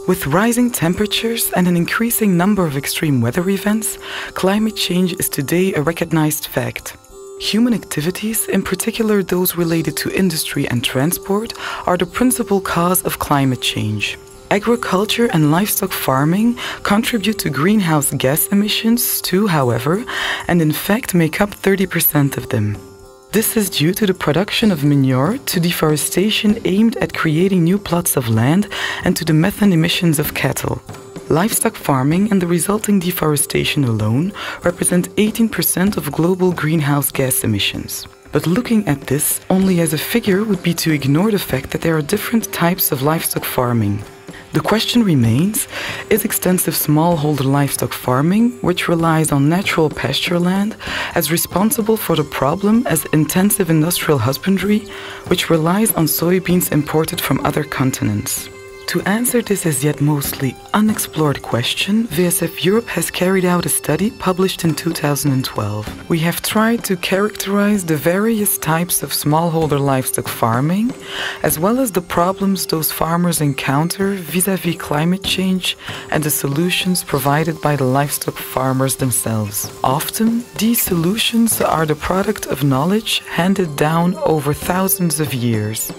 With rising temperatures and an increasing number of extreme weather events, climate change is today a recognized fact. Human activities, in particular those related to industry and transport, are the principal cause of climate change. Agriculture and livestock farming contribute to greenhouse gas emissions too, however, and in fact make up 30% of them. This is due to the production of manure, to deforestation aimed at creating new plots of land, and to the methane emissions of cattle. Livestock farming and the resulting deforestation alone represent 18% of global greenhouse gas emissions. But looking at this only as a figure would be to ignore the fact that there are different types of livestock farming. The question remains, is extensive smallholder livestock farming, which relies on natural pasture land, as responsible for the problem as intensive industrial husbandry, which relies on soybeans imported from other continents? To answer this as yet mostly unexplored question, VSF Europe has carried out a study published in 2012. We have tried to characterize the various types of smallholder livestock farming, as well as the problems those farmers encounter vis-à-vis climate change and the solutions provided by the livestock farmers themselves. Often, these solutions are the product of knowledge handed down over thousands of years.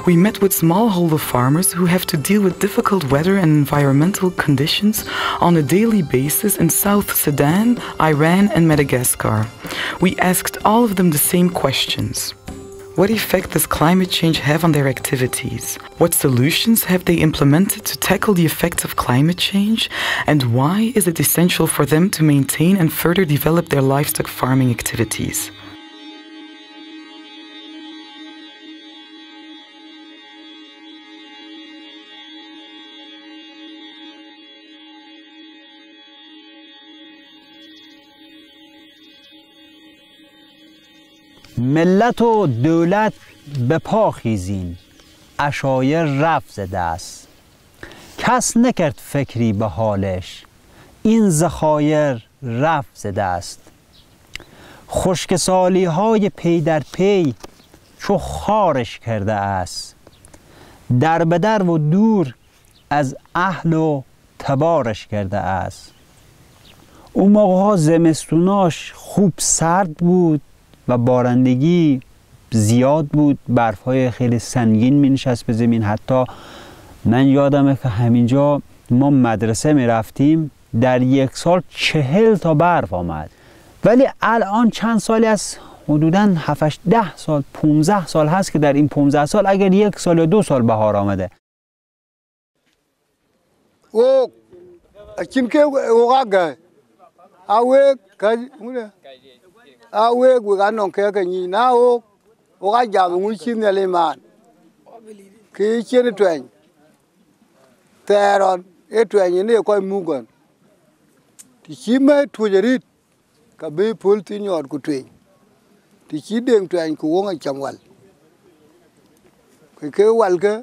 We met with smallholder farmers who have to deal with difficult weather and environmental conditions on a daily basis in South Sudan, Iran and Madagascar. We asked all of them the same questions. What effect does climate change have on their activities? What solutions have they implemented to tackle the effects of climate change? And why is it essential for them to maintain and further develop their livestock farming activities? ملت و دولت به پا خیزین، عشایر رفت زده است. کس نکرد فکری به حالش، این ذخایر رفت زده است. خشکسالی های پی در پی چو خارش کرده است. در بدر و دور از اهل و تبارش کرده است. اون موقع ها زمستوناش خوب سرد بود و بارندگی زیاد بود، برف‌های خیلی سنگین می‌نشست به زمین. حتی من یادمه که همینجا ما مدرسه می‌رفتیم، در یک سال 40 تا برف آمد. ولی الان چند سالی از حدوداً 7-10 سال 15 سال هست که در این 15 سال اگر 1 سال یا 2 سال بهار آمده. او چیم که اوغاگه اوه awe gwa non ke ka ni na o ga ja mu chi ne le man ki chi ne twen teron e twen ni ko mu gon ti chi me tu jerit ka be pol ti nyor ku twen ti chi deng twen ku nga cham wal ke wal ke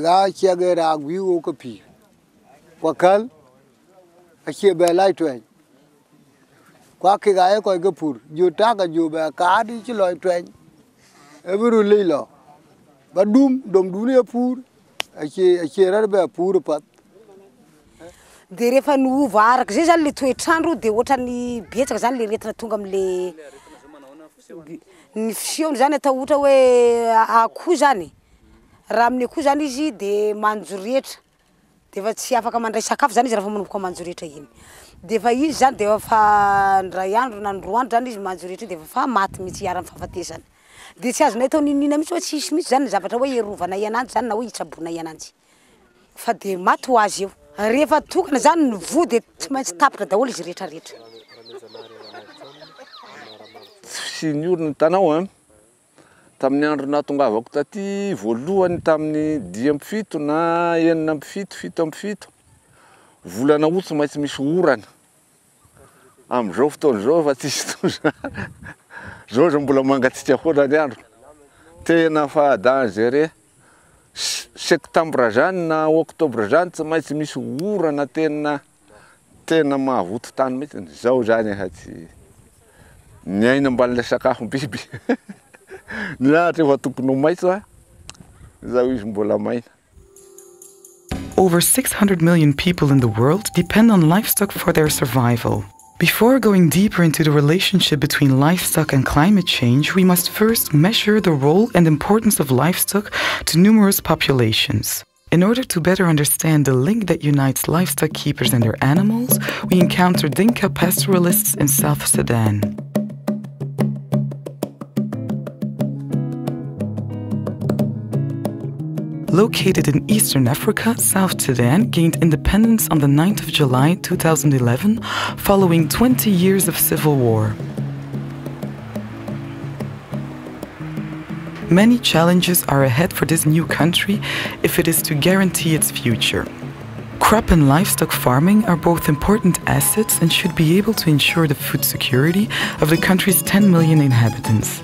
ga che ge ra wi o ko pi wakal a che be lai twen qua cái gái coi cái phur dù ta cả dù bà cá đi chứ loài tren em vừa lấy lo bà đum đồng đu này phur ai ra bà phur pat de refa nu var que já lhe toetrandro de outra ni betsaka zany le retina tonga amle ny fiona zany atao ohatra hoe akoho zany raha amin'ny akoho zany izy de manjo rehetra de fa tsy afaka mandray sakafo zany izy raha fa manomboka manjo rehetra iny de fa izy zany de fa ndray andro na roa andro zany izy manjo rehetra de fa maty mihitsy hiara amin'ny fahafatesany de tsy azonay atao ninina mihitsy hoe tsisy mihitsy zany zavatra hoe erovana iananjy zany na hoe hitrabona iananjy fa de maty ho azy eo rehefa tokana zany ny vo de tsy maintsy tapitra daholo izy rehetra rehetra sy niorina tanao a tamin'ny andro natongavako taty voalohany tamin'ny 10 na 7 volana août tsy maintsy misy orana am'izao fotoana zao fa tsisy zao zao mbola mangatsika foana ny andro tena fa dangereux septembre zany na octobre zany tsy maintsy misy orana tena mahavoto tany mihitsy zao zany efa tsy niaina amban'ilay sakafo biby ny lahatra efa tokony ho maitso a zao izy mbola maina over 600 million people in the world depend on livestock for their survival. Before going deeper into the relationship between livestock and climate change, we must first measure the role and importance of livestock to numerous populations. In order to better understand the link that unites livestock keepers and their animals, we encounter Dinka pastoralists in South Sudan. Located in Eastern Africa, South Sudan gained independence on the 9th of July 2011, following 20 years of civil war. Many challenges are ahead for this new country if it is to guarantee its future. Crop and livestock farming are both important assets and should be able to ensure the food security of the country's 10 million inhabitants.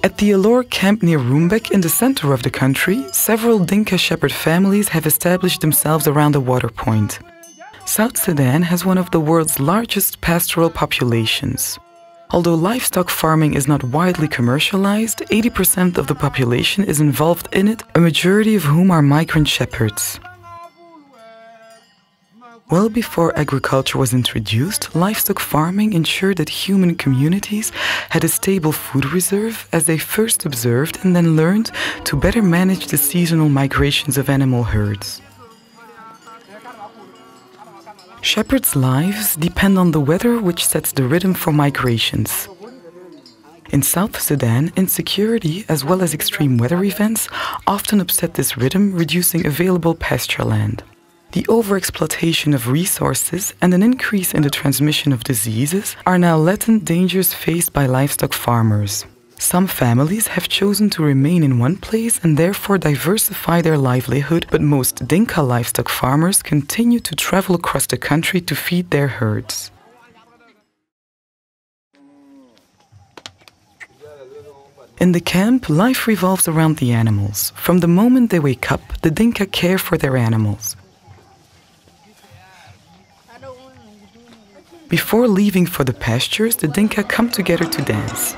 At the Alor camp near Rumbek in the center of the country, several Dinka shepherd families have established themselves around the water point. South Sudan has one of the world's largest pastoral populations. Although livestock farming is not widely commercialized, 80% of the population is involved in it, a majority of whom are migrant shepherds. Well before agriculture was introduced, livestock farming ensured that human communities had a stable food reserve, as they first observed and then learned to better manage the seasonal migrations of animal herds. Shepherds' lives depend on the weather, which sets the rhythm for migrations. In South Sudan, insecurity as well as extreme weather events often upset this rhythm, reducing available pasture land. The overexploitation of resources and an increase in the transmission of diseases are now latent dangers faced by livestock farmers. Some families have chosen to remain in one place and therefore diversify their livelihood, but most Dinka livestock farmers continue to travel across the country to feed their herds. In the camp, life revolves around the animals. From the moment they wake up, the Dinka care for their animals. Before leaving for the pastures, the Dinka come together to dance.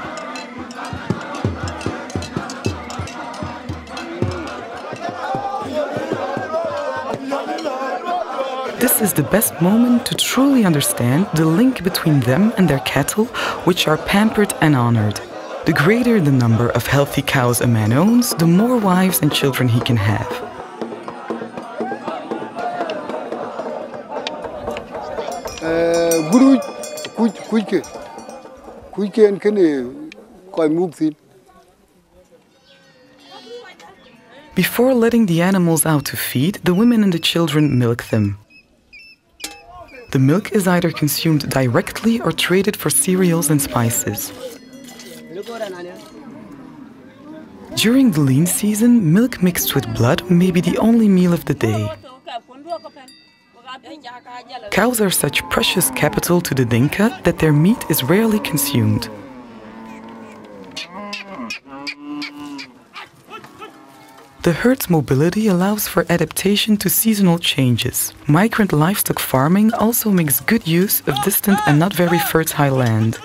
This is the best moment to truly understand the link between them and their cattle, which are pampered and honored. The greater the number of healthy cows a man owns, the more wives and children he can have. Before letting the animals out to feed, the women and the children milk them. The milk is either consumed directly or traded for cereals and spices. During the lean season, milk mixed with blood may be the only meal of the day. Cows are such precious capital to the Dinka that their meat is rarely consumed. The herd's mobility allows for adaptation to seasonal changes. Migrant livestock farming also makes good use of distant and not very fertile land.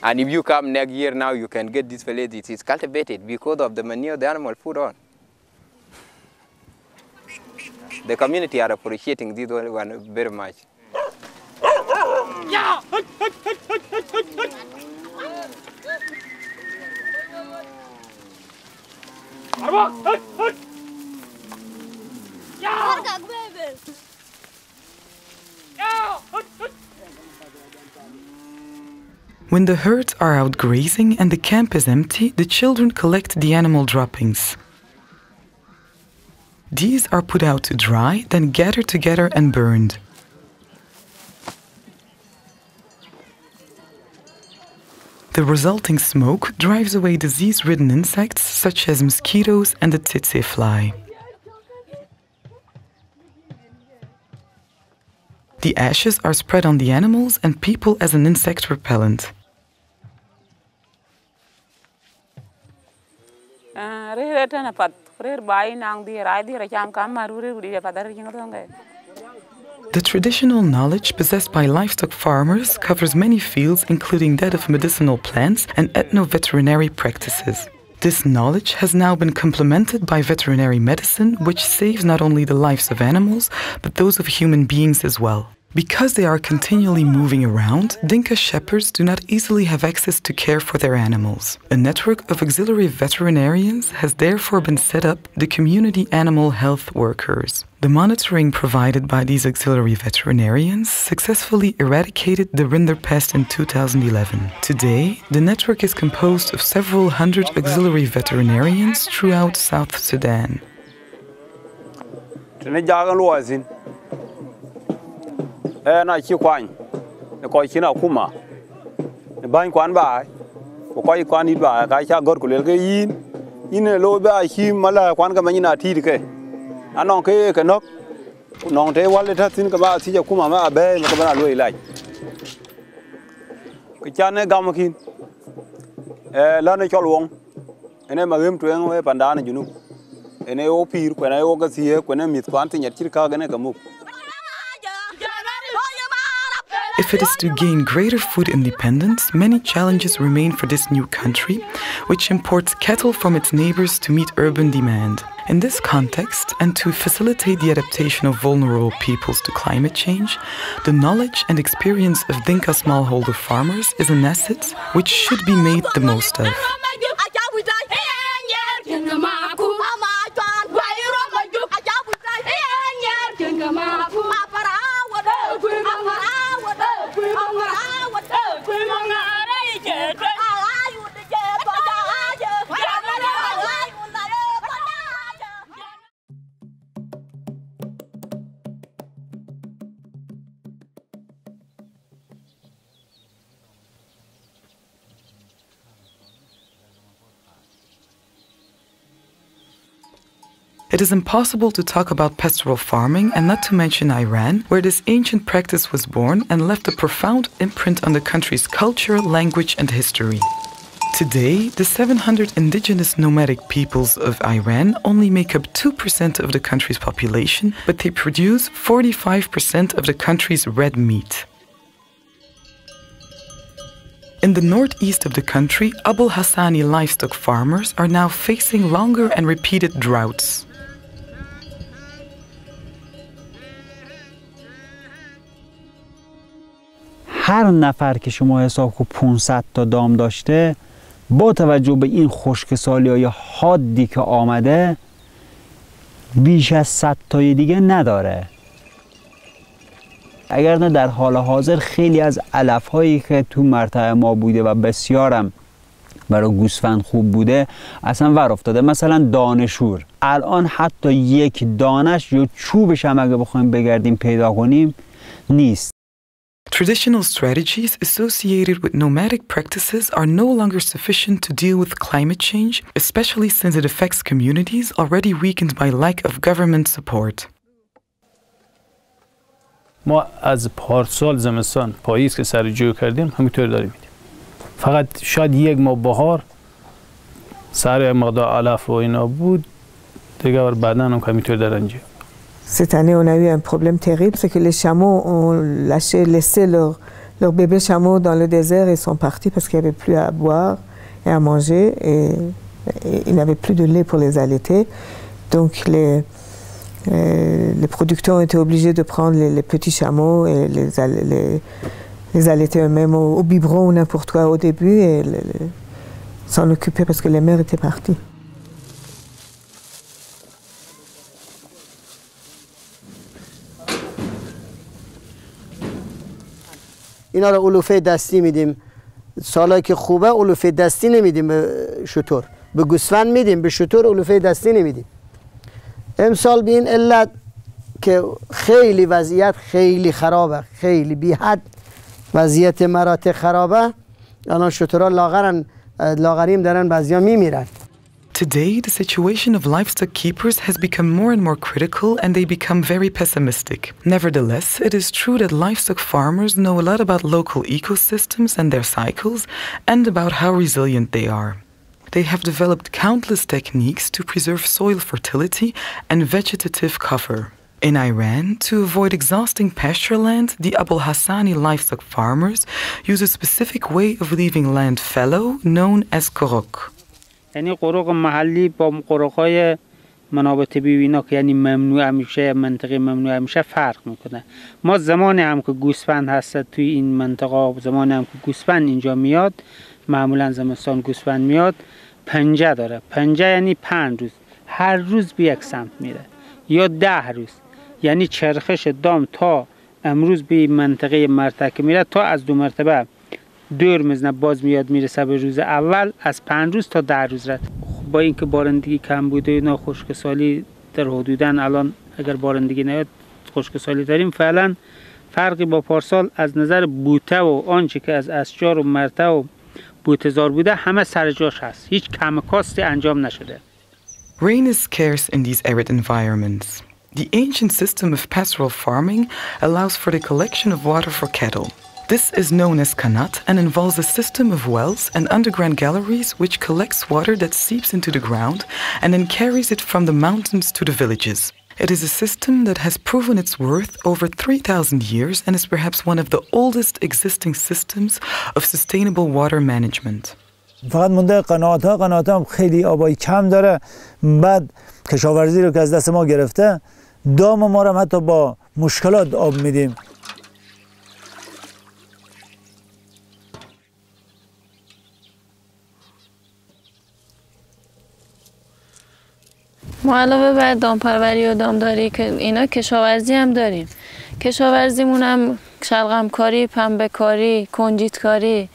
And if you come next year now, you can get this village. It is cultivated because of the manure the animal put on. The community are appreciating this one very much. When the herds are out grazing and the camp is empty, the children collect the animal droppings. These are put out to dry, then gathered together and burned. The resulting smoke drives away disease-ridden insects such as mosquitoes and the tsetse fly. The ashes are spread on the animals and people as an insect repellent. The traditional knowledge possessed by livestock farmers covers many fields, including that of medicinal plants and ethno-veterinary practices. This knowledge has now been complemented by veterinary medicine, which saves not only the lives of animals, but those of human beings as well. Because they are continually moving around, Dinka shepherds do not easily have access to care for their animals. A network of auxiliary veterinarians has therefore been set up, the community animal health workers. The monitoring provided by these auxiliary veterinarians successfully eradicated the rinderpest in 2011. Today, the network is composed of several hundred auxiliary veterinarians throughout South Sudan. Na chi kwany ko chi na kuma ban kwan ba ko kwan ni ba ka cha gor ko le ke yin lo ba chi mala kwan ka manyina ti ke anon ke nok non te wal ta tin ka ba ti ja kuma ma be ka ba lo ilaj ke cha ne gam kin la ne chol wong ene ma gem tuen we pandana junu ene o pir ko na o ga sie ko ne mit kwan ti nyat chi ka ga ne ka mu. If it is to gain greater food independence, many challenges remain for this new country, which imports cattle from its neighbors to meet urban demand. In this context, and to facilitate the adaptation of vulnerable peoples to climate change, the knowledge and experience of Dinka smallholder farmers is an asset which should be made the most of. It is impossible to talk about pastoral farming and not to mention Iran, where this ancient practice was born and left a profound imprint on the country's culture, language, and history. Today, the 700 indigenous nomadic peoples of Iran only make up 2% of the country's population, but they produce 45% of the country's red meat. In the northeast of the country, Abul Hassani livestock farmers are now facing longer and repeated droughts. هر نفر که شما حساب کنید 500 تا دام داشته، با توجه به این خشکسالی‌های حادی که آمده بیش از 100 تای دیگه نداره. اگر نه در حال حاضر خیلی از علف‌هایی که تو مرتع ما بوده و بسیارم برای گوسفند خوب بوده اصلا ور افتاده. مثلا دانشور الان حتی یک دانش یا چوبش هم اگه بخوایم بگردیم پیدا کنیم نیست. Traditional strategies associated with nomadic practices are no longer sufficient to deal with climate change, especially since it affects communities already weakened by lack of government support. ما از پارسال زمستان پاییز که سر جو کردیم همینطور داریم میدیم. فقط شاید یک ماه بهار سر مقدار علف و اینا بود دیگه بعداً هم همینطور دارن جو. Cette année, on a eu un problème terrible, c'est que les chameaux ont laissé leurs bébés chameaux dans le désert et sont partis parce qu'il n'y avait plus à boire et à manger et ils n'avaient plus de lait pour les allaiter. Donc les producteurs ont été obligés de prendre les petits chameaux et les allaiter eux-mêmes au biberon ou n'importe quoi au début et s'en occuper parce que les mères étaient parties. اینا رو علوفه دستی میدیم. سالایی که خوبه علوفه دستی نمیدیم به شتر. به گوسفند میدیم، به شتر علوفه دستی نمیدیم. امسال به این علت که خیلی وضعیت خیلی خرابه، خیلی بی حد وضعیت مراتع خرابه. الان شترها لاغریم دارن بعضیا میمیرن. Today, the situation of livestock keepers has become more and more critical and they become very pessimistic. Nevertheless, it is true that livestock farmers know a lot about local ecosystems and their cycles and about how resilient they are. they have developed countless techniques to preserve soil fertility and vegetative cover. In Iran, to avoid exhausting pasture land, the Abul Hassani livestock farmers use a specific way of leaving land fallow known as قرق. یعنی قرق محلی با قرق‌های منابت بیوینا که یعنی ممنوع میشه، منطقه ممنوع میشه فرق میکنه. ما زمانی هم که گوسفند هست توی این منطقه، زمانی هم که گوسفند اینجا میاد، معمولا زمستان گوسفند میاد، پنجه داره. پنجه یعنی 5 روز، هر روز به یک سمت میره یا 10 روز، یعنی چرخش دام تا امروز به منطقه مرتکه میره تا از 2 مرتبه دور میزنه، باز میاد میرسه به روز اول، از 5 روز تا 10 روز رد. با اینکه بارندگی کم بوده و خشکسالی در حدوداً الان اگر بارندگی نیاد خشکسالی داریم، فعلا فرقی با پارسال از نظر بوته و آنچه که از اشجار و مرته و بوته‌زار بوده همه سر جاش هست، هیچ کم کاستی انجام نشده. Rain is scarce in these arid environments. The ancient system of pastoral farming allows for the collection of water for cattle. This is known as kanat and involves a system of wells and underground galleries which collects water that seeps into the ground and then carries it from the mountains to the villages. It is a system that has proven its worth over 3,000 years and is perhaps one of the oldest existing systems of sustainable water management. فقط مونده قناعات هم خیلی آبای کم داره. بعد کشاورزی رو که از دست ما گرفته، دام ما رو حتی با مشکلات آب میدیم. ما علاوه بر دامپروری و دامداری که اینا کشاورزی هم داریم. کشاورزیمون هم شلغم کاری، پنبه کاری، کنجیت کاری،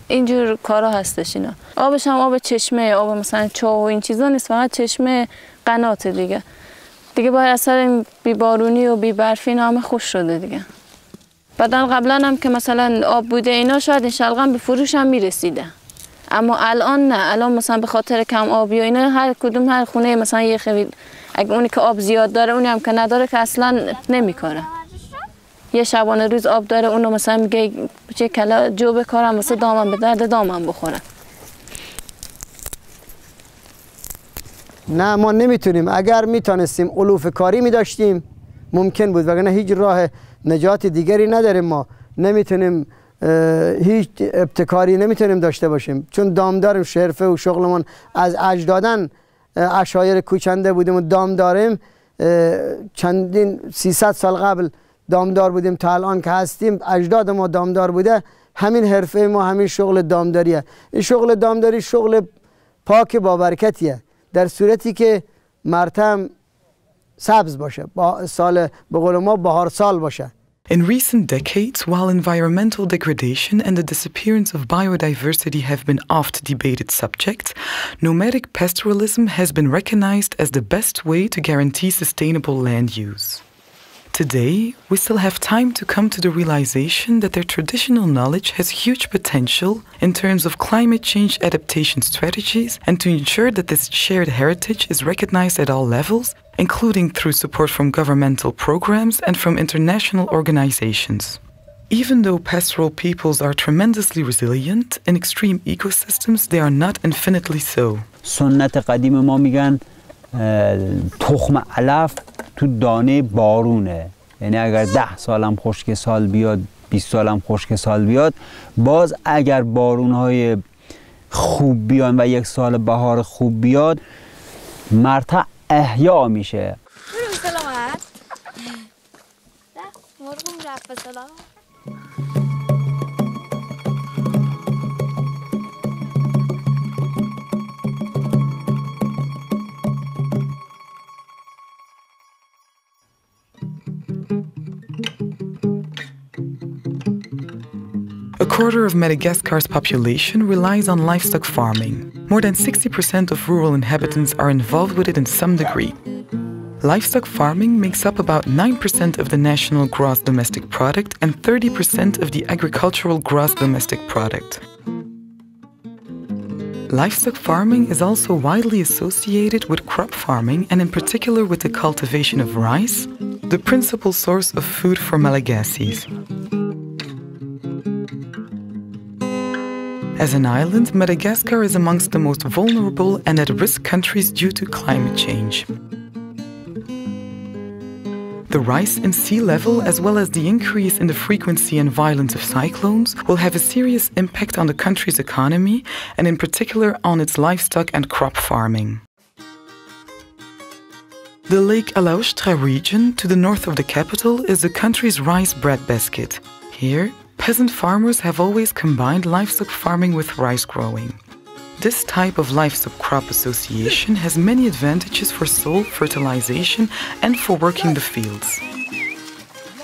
اینجور کارا هستش اینا. آبش هم آب چشمه، آب مثلا چاه و این چیزا نیست، فقط چشمه قناته دیگه. دیگه با اثر بی بارونی و بی برفی اینا همه خوش شده دیگه. بعدن قبلا هم که مثلا آب بوده اینا شاید این شلغم به فروش هم میرسیده. اما الان نه، الان مثلا به خاطر کم آبی و اینا هر کدوم هر خونه مثلا یه خیلی، اگه اونی که آب زیاد داره اونی هم که نداره که اصلا نمیکاره. یه شبانه روز آب داره اونو مثلا میگه چه کلا جو بکارم واسه دامم به درد دامم بخوره. نه ما نمیتونیم. اگر میتونستیم علوف کاری میداشتیم ممکن بود، وگرنه هیچ راه نجات دیگری نداریم. ما نمیتونیم هیچ ابتکاری نمیتونیم داشته باشیم، چون دامداریم. حرفه و شغلمون از اجدادن عشایر کوچنده بودیم و دام داریم. چندین 300 سال قبل دامدار بودیم تا الان که هستیم. اجداد ما دامدار بوده. همین حرفه ما همین شغل دامداریه. این شغل دامداری شغل پاک با برکتیه، در صورتی که مرتم سبز باشه، با سال به قول ما بهار سال باشه. In recent decades, while environmental degradation and the disappearance of biodiversity have been oft-debated subjects, nomadic pastoralism has been recognized as the best way to guarantee sustainable land use. Today, we still have time to come to the realization that their traditional knowledge has huge potential in terms of climate change adaptation strategies and to ensure that this shared heritage is recognized at all levels, including through support from governmental programs and from international organizations. Even though pastoral peoples are tremendously resilient in extreme ecosystems, they are not infinitely so. سنت قدیم ما میگن تخم علف تو دانه بارونه، یعنی اگر 10 سالم خشک سال بیاد، 20 سالم خشک سال بیاد، باز اگر بارونهای خوب بیان و یک سال بهار خوب بیاد، مرتع احیا میشه. A quarter of Madagascar's population relies on livestock farming. More than 60% of rural inhabitants are involved with it in some degree. Livestock farming makes up about 9% of the national gross domestic product and 30% of the agricultural gross domestic product. Livestock farming is also widely associated with crop farming and in particular with the cultivation of rice, the principal source of food for Malagasis. As an island, Madagascar is amongst the most vulnerable and at-risk countries due to climate change. The rise in sea level, as well as the increase in the frequency and violence of cyclones, will have a serious impact on the country's economy, and in particular on its livestock and crop farming. The Lake Alaoustra region, to the north of the capital, is the country's rice breadbasket. Here, peasant farmers have always combined livestock farming with rice growing. This type of livestock crop association has many advantages for soil fertilization and for working the fields.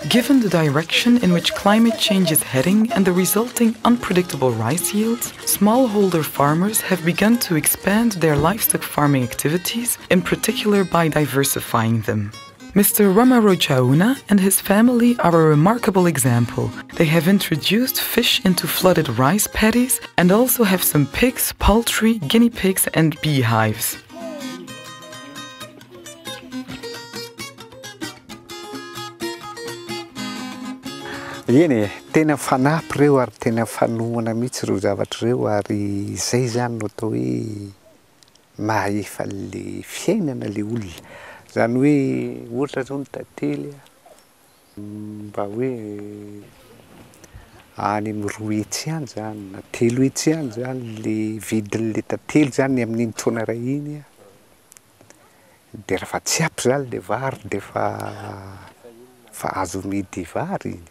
Given the direction in which climate change is heading and the resulting unpredictable rice yields, smallholder farmers have begun to expand their livestock farming activities, in particular by diversifying them. Mr. Ramarojauna and his family are a remarkable example. They have introduced fish into flooded rice paddies and also have some pigs, poultry, guinea pigs and beehives. Yene, tena fanampy reo ary tena fanohana mihitsy reo zavatra reo ary zay zany no atao hoe mahefa le fiainana le olona. Zany hoe ohatra zao ny tantely mba hoe any amin'ny 2 hetsy any zany na 3 hetsy any zany le vidin'le tantely zany amin'iny taona ray iny dia raha tsy ampy zany le vary dia fa azo midy vary iny.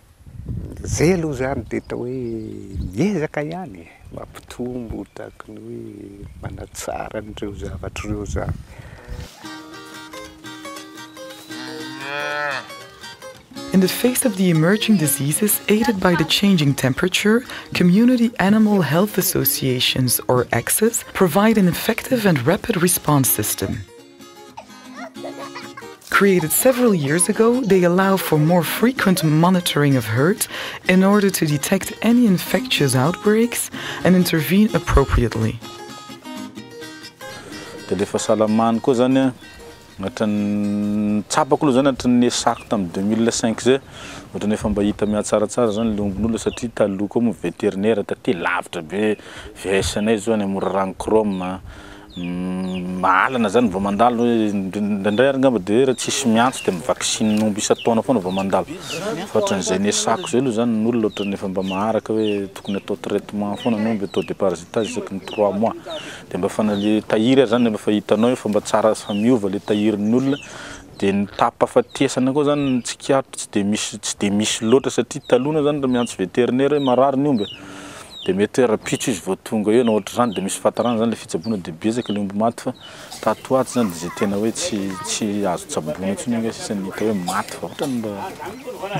Zay aloha zany dia atao hoe miezaka ihany mampitombo tahaka ny hoe manatsara an'ireo zavatra ireo zany. In the face of the emerging diseases aided by the changing temperature, community animal health associations, or AXAs, provide an effective and rapid response system. Created several years ago, they allow for more frequent monitoring of herds in order to detect any infectious outbreaks and intervene appropriately. Tsapako aloha zany atran'ny sako tamin'ny 2005 zay ohatrany efa mba hita mihatsaratsara zany le ombin'olona satria taloha koa moa vétérinaire taty lavitra be VSNay zao any amora ranchrome mahalana zany vao mandalo ndray ary ngamba dia raha tsisy miantso dia mivaksiny omby isa-taona foana vao mandalo fa ohatran'izay ny sako zay aloha zany n'olona ohatrany efa mba maharaka hoe tokony atao traitement foana ny omby atao déparasitage isaky ny 3 mois dia mba fana le tahiry zany mba fa hitanao efa mba tsara fa miova le tahirin'ny olona dia ny tapafatesana koa zany tsikiatro tsy dia misy loatra satria talona zany raha miantso vétérinaire hoe marary ny omby dia mety rapitso izy vao tonga eo na ohatra zany dia misy fatarana zany le fitsaboana dia betsaka le omby maty fa tato ato zany dia zay tena hoe tsy azo tsaboana intsony inga sisany hita hoe maty fa ohatrany mba.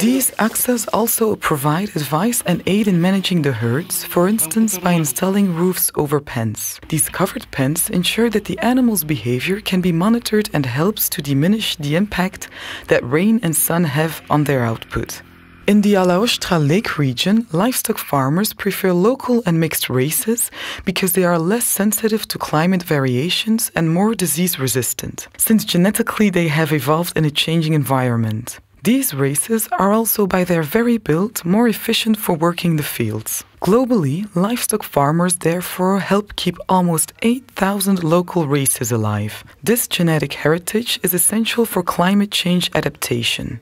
These AXAs also provide advice and aid in managing the herds, for instance by installing roofs over pens. These covered pens ensure that the animals' behavior can be monitored and helps to diminish the impact that rain and sun have on their output. In the Alaoustra Lake region, livestock farmers prefer local and mixed races because they are less sensitive to climate variations and more disease resistant, since genetically they have evolved in a changing environment. These races are also by their very build more efficient for working the fields. Globally, livestock farmers therefore help keep almost 8,000 local races alive. This genetic heritage is essential for climate change adaptation.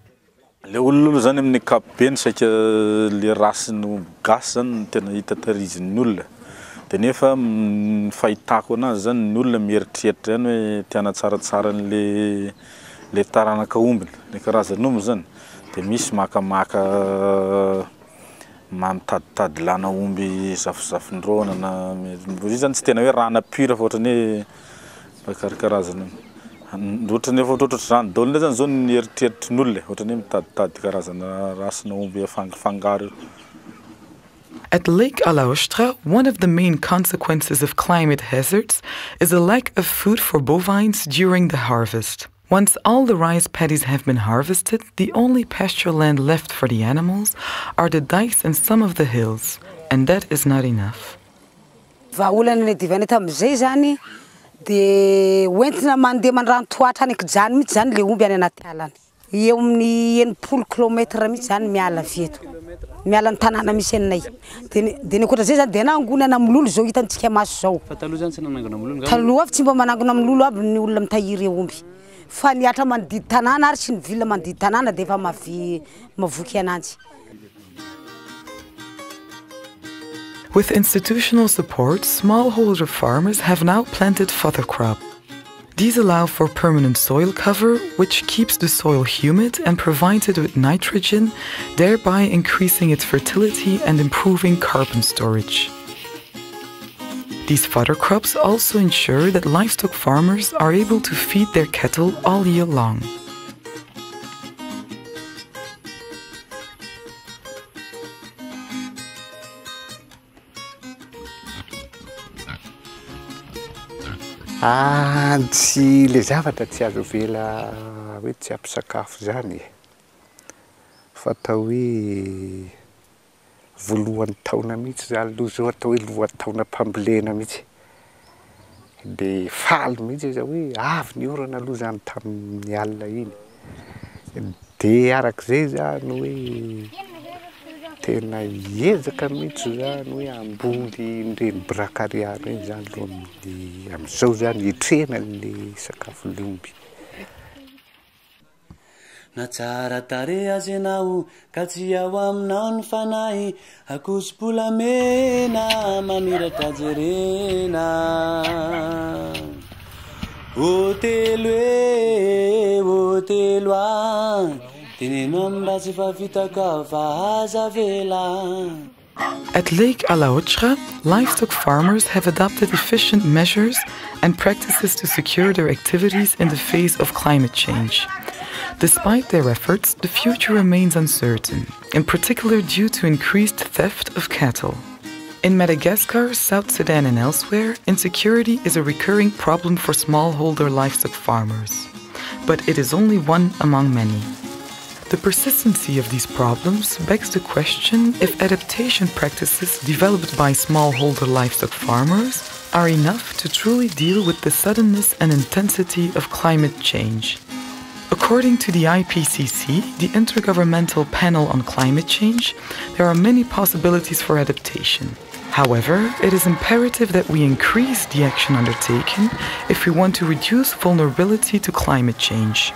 Le olona zany amin'ny ankapobeny saika le rasiny gasy zany tena hita tahirizin'ny olona dia nefa fahitako anazy zany ny olona mieritreritra ihany hoe tiana tsaratsara le taranaka ombiny le karazany omby zany dia misy makamaka mamitaditady lana omby zafizafindrona na izy zany tsy tena hoe rana pure fa ohatrany hoe karakarazany ohatrany efa ohatrany zany daolina zany zao ny eritreritry ny olona ohatrany hoe mitaditady karazana rasina omby fangaro. At Lake Alaoustra, one of the main consequences of climate hazards is a lack of food for bovines during the harvest. Once all the rice paddies have been harvested, the only pasture land left for the animals are the dikes and some of the hills, and that is not enough. Dia hoentina mandeha mandranotoatra any kijany mihitsy zany le omby any anaty alany eo amin'ny 80 kilometра mihitsy zany miala avy eto. miala ny tanàna misy anay dia ny ankoatra zay zany dia nangonana milolo zao hitantsika maso zao fa taloha zany tsy nanangona mololo taloha avy tsy mba manangona milolo aby ny olona mitahiry omby fa niatra manodidy tanàna ary sy ny villa manodidy tanàna dia efa mavoky ananjy. With institutional support, smallholder farmers have now planted fodder crop. These allow for permanent soil cover, which keeps the soil humid and provides it with nitrogen, thereby increasing its fertility and improving carbon storage. These fodder crops also ensure that livestock farmers are able to feed their cattle all year long. Tsy le zavatra tsy azo vela hoe tsy ampisakafo zany fa atao hoe voalohan'ny taona mihitsy zany aloha zao atao hoe lohan'ny taona mpambolena mihitsy dia faly mihitsy izy hoe avy ny orana aloha zany tamin'ny alina iny dia arak'izay zany hoe tena hiezaka mihitsy zany hoe amboly nireny brakaria reny zany aloha amin'izao zany hitrena le sakafo lomby. Na tsara tare azy ianao ka tsy ao aminao ny fanahy akoso-bolamena mamiratra jerena hotelo hotelo teneno amin'ny raha tsy fa vitaka vahaza vela. At Lake Alaotra, livestock farmers have adopted efficient measures and practices to secure their activities in the face of climate change. Despite their efforts, the future remains uncertain, in particular due to increased theft of cattle. In Madagascar, South Sudan and elsewhere, insecurity is a recurring problem for smallholder livestock farmers. But it is only one among many. The persistency of these problems begs the question if adaptation practices developed by smallholder livestock farmers are enough to truly deal with the suddenness and intensity of climate change. According to the IPCC, the Intergovernmental Panel on Climate Change, there are many possibilities for adaptation. However, it is imperative that we increase the action undertaken if we want to reduce vulnerability to climate change.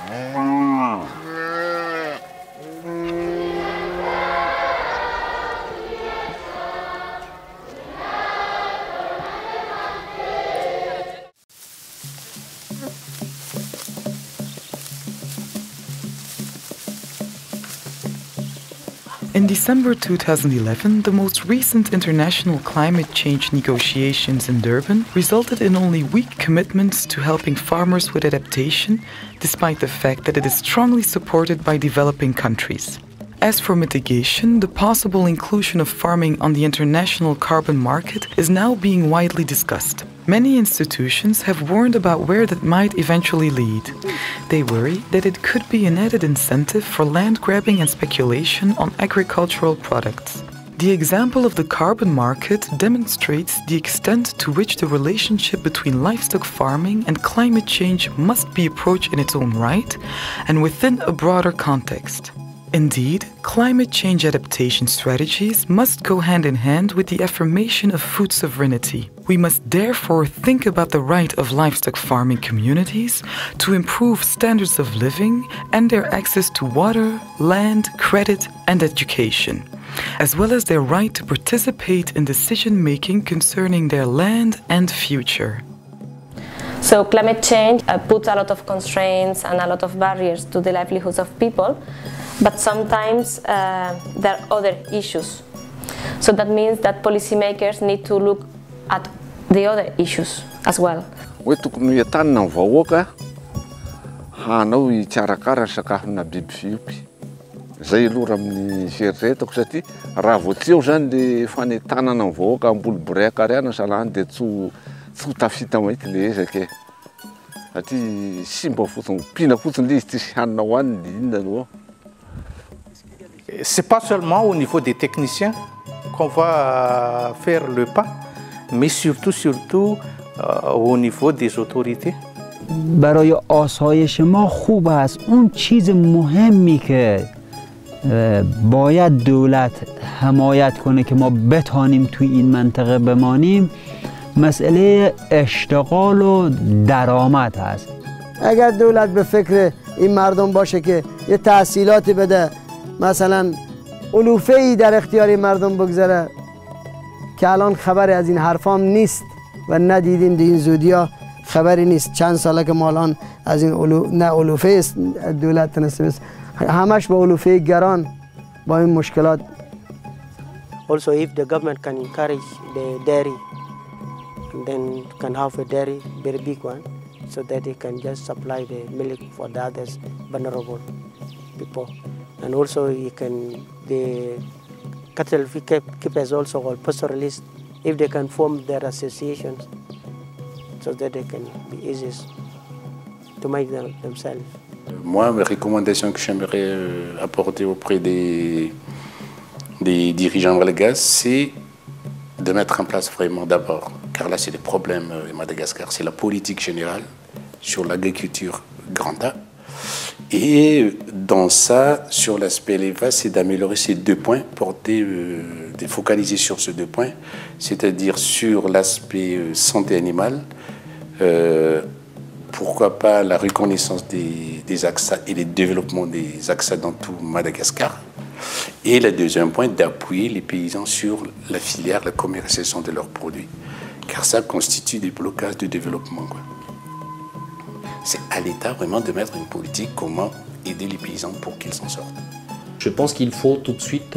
In December 2011, the most recent international climate change negotiations in Durban resulted in only weak commitments to helping farmers with adaptation, despite the fact that it is strongly supported by developing countries. As for mitigation, the possible inclusion of farming on the international carbon market is now being widely discussed. Many institutions have warned about where that might eventually lead. They worry that it could be an added incentive for land grabbing and speculation on agricultural products. The example of the carbon market demonstrates the extent to which the relationship between livestock farming and climate change must be approached in its own right and within a broader context. Indeed, climate change adaptation strategies must go hand in hand with the affirmation of food sovereignty. We must therefore think about the right of livestock farming communities to improve standards of living and their access to water, land, credit, and education, as well as their right to participate in decision-making concerning their land and future. So climate change puts a lot of constraints and a lot of barriers to the livelihoods of people, but sometimes there are other issues. So that means that policymakers need to look at the other issues as well. Hoe tokony entanina ny vahoaka hanao hikarakara sakafona biby fiompy. Zay aloha amin'ny fieritreretako satria raha vao tsy eo zany le fanentanana ny vahoaka amboly boreka ariana salany dia tsy ho tafita mahitsy le ezaka. Satria simba fotsiny pina fotsiny le izy tsisy hanina hohaniny inona no. C'est pas seulement au niveau des techniciens qu'on va faire le pas, mais surtout au niveau des autorités. برای آسایش ما خوب است اون چیز مهمی که باید دولت حمایت کنه که ما بتانیم توی این منطقه بمانیم مسئله اشتغال و درآمد هست. اگر دولت به فکر این مردم باشه که یه تحصیلاتی بده، مثلا علوفه‌ای در اختیار مردم بگذاره که الان خبری از این حرفام نیست و ندیدیم در این زودیا خبری نیست. چند ساله که ما الان از این نه علوفه است دولت تنسته است، همش با علوفه گران با این مشکلات. Also if the government can encourage the dairy and then can have a dairy very big one so that they can just supply the milk for the others vulnerable people. And also you can, the cattle keepers also or pastoralists, if they can form their associations so that they can be easy to make them themselves. Moi, mes recommandations que j'aimerais apporter auprès des dirigeants malgaches, c'est de mettre en place vraiment d'abord, car là c'est le problème de Madagascar, c'est la politique générale sur l'agriculture grand A. Et dans ça, sur l'aspect élevage, c'est d'améliorer ces deux points, de focaliser sur ces deux points, c'est-à-dire sur l'aspect santé animale, pourquoi pas la reconnaissance des AXA et le développement des AXA dans tout Madagascar. Et le deuxième point, d'appuyer les paysans sur la filière, la commercialisation de leurs produits, car ça constitue des blocages de développement, quoi. C'est à l'État vraiment de mettre une politique, comment aider les paysans pour qu'ils s'en sortent. Je pense qu'il faut tout de suite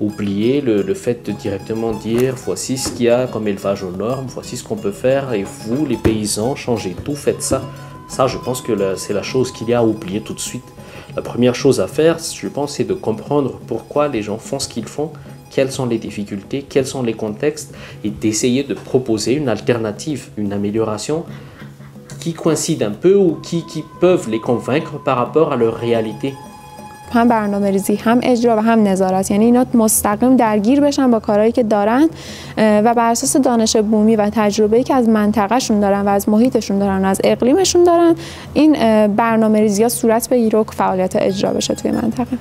oublier le fait de directement dire voici ce qu'il y a comme élevage aux normes, voici ce qu'on peut faire et vous les paysans changez tout, faites ça. Ça je pense que c'est la chose qu'il y a à oublier tout de suite. La première chose à faire, je pense, c'est de comprendre pourquoi les gens font ce qu'ils font, quelles sont les difficultés, quels sont les contextes et d'essayer de proposer une alternative, une amélioration qui coïncident un peu ou qui peuvent les convaincre par rapport à leur réalité. هم برنامه‌ریزی، هم اجرا و هم نظارت، یعنی اینا مستقیم درگیر بشن با کارهایی که دارن و بر اساس دانش بومی و تجربه‌ای که از منطقه‌شون دارن و از محیطشون دارن و از اقلیمشون دارن این برنامه‌ریزی‌ها صورت بگیره و فعالیت اجرا بشه توی منطقه.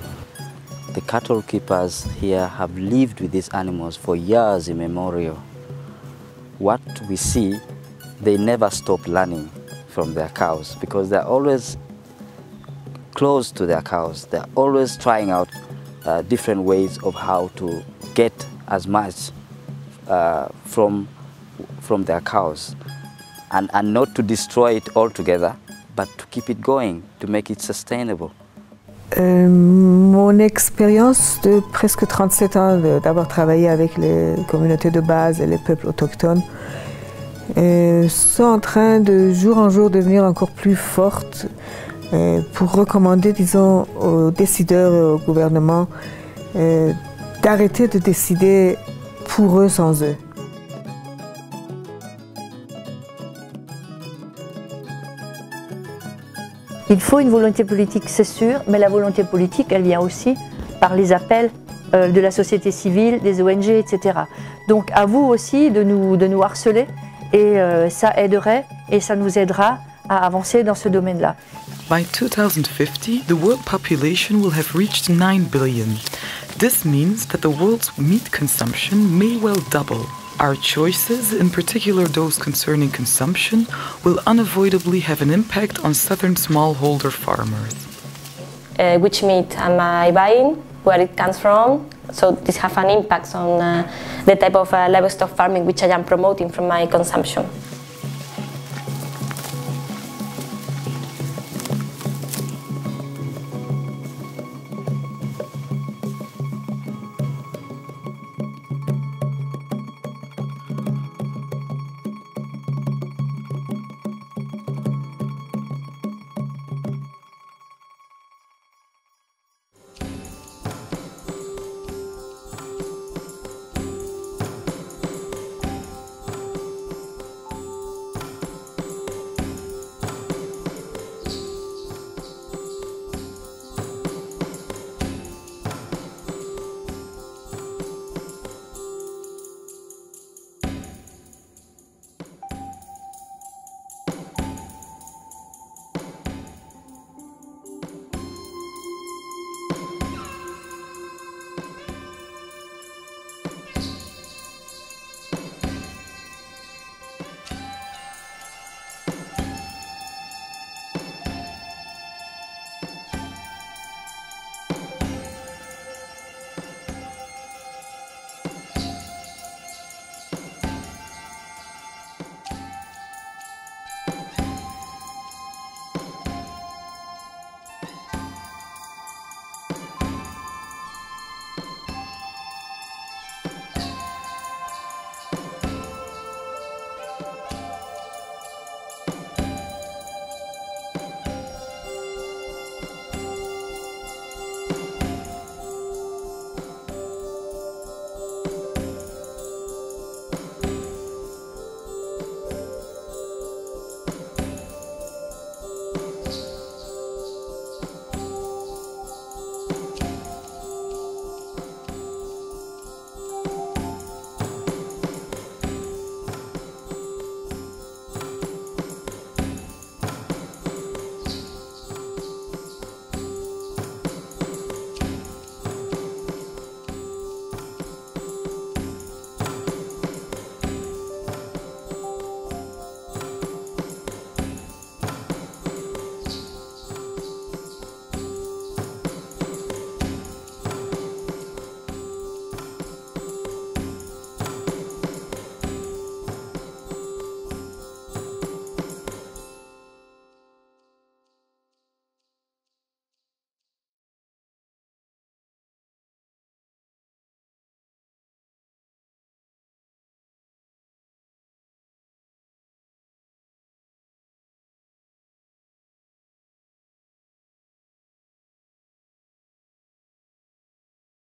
The cattle keepers here have lived with these animals for years immemorial. What we see, they never stop learning from their cows because they're always close to their cows. They're always trying out different ways of how to get as much from their cows and not to destroy it altogether, but to keep it going, to make it sustainable. Mon expérience de presque 37 ans d'avoir travaillé avec les communautés de base et les peuples autochtones sont en train de jour en jour devenir encore plus fortes pour recommander, disons, aux décideurs et au gouvernement d'arrêter de décider pour eux sans eux. Il faut une volonté politique, c'est sûr, mais la volonté politique, elle vient aussi par les appels de la société civile, des ONG, etc. Donc à vous aussi de nous harceler et ça aiderait et ça nous aidera à avancer dans ce domaine-là. By 2050, the world population will have reached 9 billion. This means that the world's meat consumption may well double. Our choices, in particular those concerning consumption, will unavoidably have an impact on southern smallholder farmers. Which meat am I buying, where it comes from, so this have an impact on the type of livestock farming which I am promoting from my consumption.